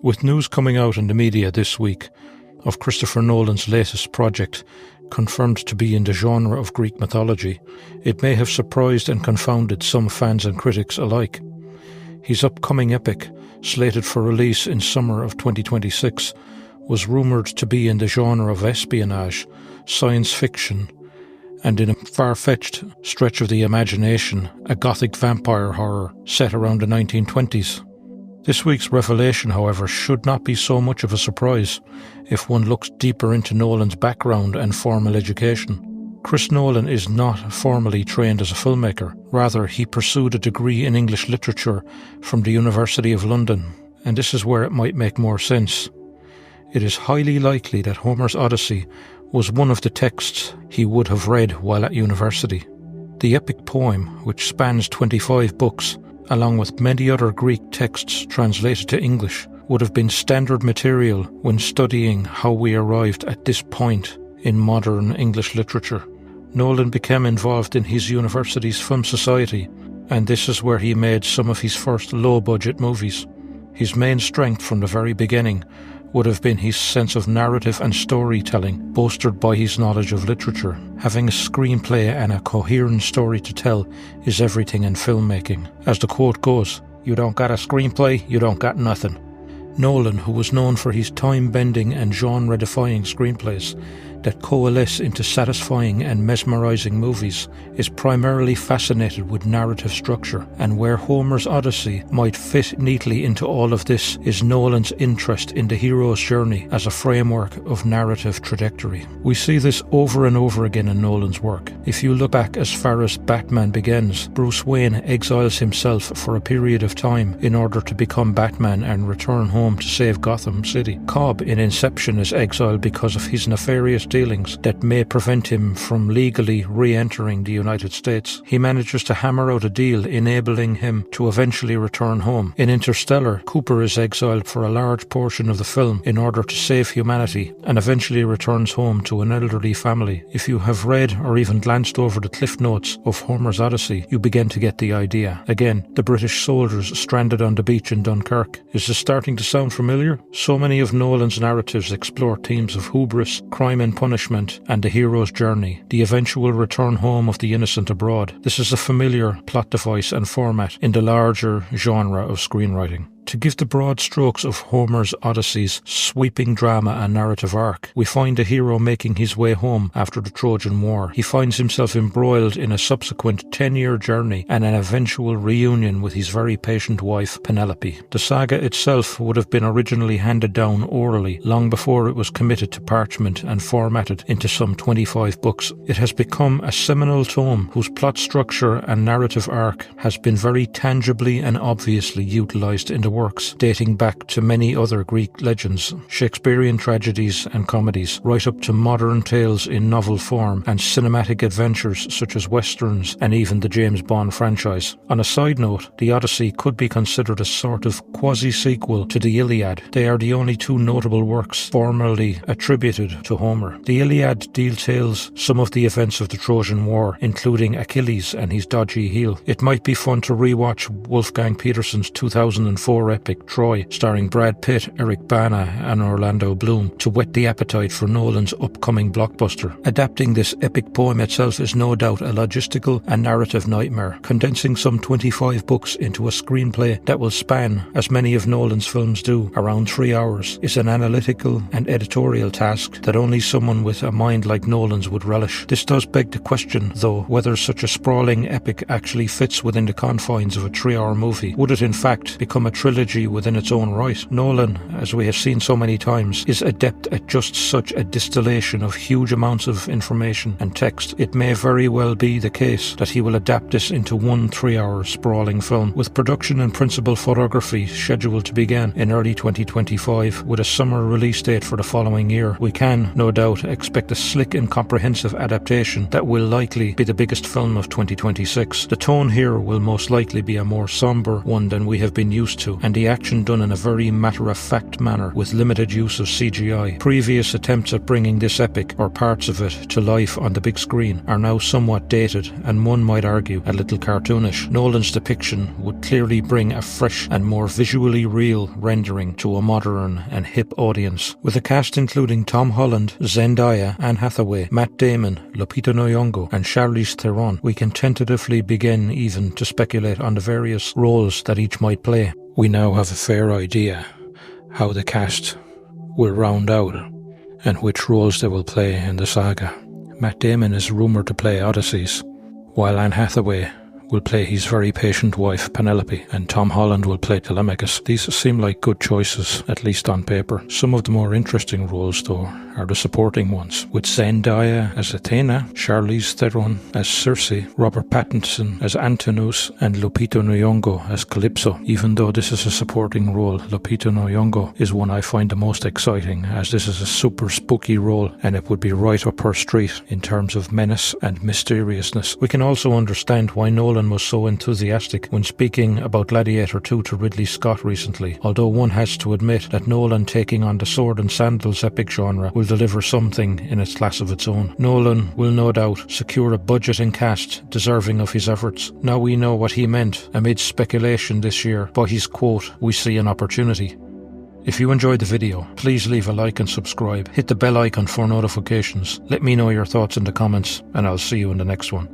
With news coming out in the media this week of Christopher Nolan's latest project, confirmed to be in the genre of Greek mythology, it may have surprised and confounded some fans and critics alike. His upcoming epic, slated for release in summer of 2026, was rumoured to be in the genre of espionage, science fiction, and in a far-fetched stretch of the imagination, a gothic vampire horror set around the 1920s. This week's revelation, however, should not be so much of a surprise if one looks deeper into Nolan's background and formal education. Chris Nolan is not formally trained as a filmmaker. Rather, he pursued a degree in English literature from the University of London, and this is where it might make more sense. It is highly likely that Homer's Odyssey was one of the texts he would have read while at university. The epic poem, which spans 25 books, along with many other Greek texts translated to English, would have been standard material when studying how we arrived at this point in modern English literature. Nolan became involved in his university's film society, and this is where he made some of his first low-budget movies. His main strength from the very beginning would have been his sense of narrative and storytelling, bolstered by his knowledge of literature. Having a screenplay and a coherent story to tell is everything in filmmaking. As the quote goes, "You don't got a screenplay, you don't got nothing." Nolan, who was known for his time-bending and genre-defying screenplays that coalesce into satisfying and mesmerizing movies, is primarily fascinated with narrative structure, and where Homer's Odyssey might fit neatly into all of this is Nolan's interest in the hero's journey as a framework of narrative trajectory. We see this over and over again in Nolan's work. If you look back as far as Batman Begins, Bruce Wayne exiles himself for a period of time in order to become Batman and return home to save Gotham City. Cobb in Inception is exiled because of his nefarious dealings that may prevent him from legally re-entering the United States. He manages to hammer out a deal enabling him to eventually return home. In Interstellar, Cooper is exiled for a large portion of the film in order to save humanity and eventually returns home to an elderly family. If you have read or even glanced over the cliff notes of Homer's Odyssey, you begin to get the idea. Again, the British soldiers stranded on the beach in Dunkirk. Is this starting to sound familiar? So many of Nolan's narratives explore themes of hubris, crime and punishment, and the hero's journey, the eventual return home of the innocent abroad. This is a familiar plot device and format in the larger genre of screenwriting. To give the broad strokes of Homer's Odyssey's sweeping drama and narrative arc, we find the hero making his way home after the Trojan War. He finds himself embroiled in a subsequent 10-year journey and an eventual reunion with his very patient wife, Penelope. The saga itself would have been originally handed down orally long before it was committed to parchment and formatted into some 25 books. It has become a seminal tome whose plot structure and narrative arc has been very tangibly and obviously utilised in the works dating back to many other Greek legends, Shakespearean tragedies and comedies, right up to modern tales in novel form and cinematic adventures such as westerns and even the James Bond franchise. On a side note, the Odyssey could be considered a sort of quasi-sequel to the Iliad. They are the only two notable works formerly attributed to Homer. The Iliad details some of the events of the Trojan War, including Achilles and his dodgy heel. It might be fun to rewatch Wolfgang Petersen's 2004 epic Troy, starring Brad Pitt, Eric Bana and Orlando Bloom, to whet the appetite for Nolan's upcoming blockbuster. Adapting this epic poem itself is no doubt a logistical and narrative nightmare. Condensing some 25 books into a screenplay that will span, as many of Nolan's films do, around 3 hours is an analytical and editorial task that only someone with a mind like Nolan's would relish. This does beg the question, though, whether such a sprawling epic actually fits within the confines of a 3-hour movie. Would it in fact become a trilogy within its own right? Nolan, as we have seen so many times, is adept at just such a distillation of huge amounts of information and text. It may very well be the case that he will adapt this into one 3-hour sprawling film, with production and principal photography scheduled to begin in early 2025 with a summer release date for the following year. We can, no doubt, expect a slick and comprehensive adaptation that will likely be the biggest film of 2026. The tone here will most likely be a more somber one than we have been used to, and the action done in a very matter-of-fact manner with limited use of CGI. Previous attempts at bringing this epic, or parts of it, to life on the big screen are now somewhat dated and one might argue a little cartoonish. Nolan's depiction would clearly bring a fresh and more visually real rendering to a modern and hip audience. With a cast including Tom Holland, Zendaya, Anne Hathaway, Matt Damon, Lupita Nyong'o and Charlize Theron, we can tentatively begin even to speculate on the various roles that each might play. We now have a fair idea how the cast will round out and which roles they will play in the saga. Matt Damon is rumoured to play Odysseus, while Anne Hathaway will play his very patient wife Penelope, and Tom Holland will play Telemachus. These seem like good choices, at least on paper. Some of the more interesting roles, though, are the supporting ones, with Zendaya as Athena, Charlize Theron as Circe, Robert Pattinson as Antinous, and Lupita Nyong'o as Calypso. Even though this is a supporting role, Lupita Nyong'o is one I find the most exciting, as this is a super spooky role, and it would be right up her street in terms of menace and mysteriousness. We can also understand why Nolan was so enthusiastic when speaking about Gladiator 2 to Ridley Scott recently, although one has to admit that Nolan taking on the sword and sandals epic genre will deliver something in its class of its own. Nolan will no doubt secure a budget and cast deserving of his efforts. Now we know what he meant amid speculation this year by his quote, "We see an opportunity." If you enjoyed the video, please leave a like and subscribe. Hit the bell icon for notifications. Let me know your thoughts in the comments, and I'll see you in the next one.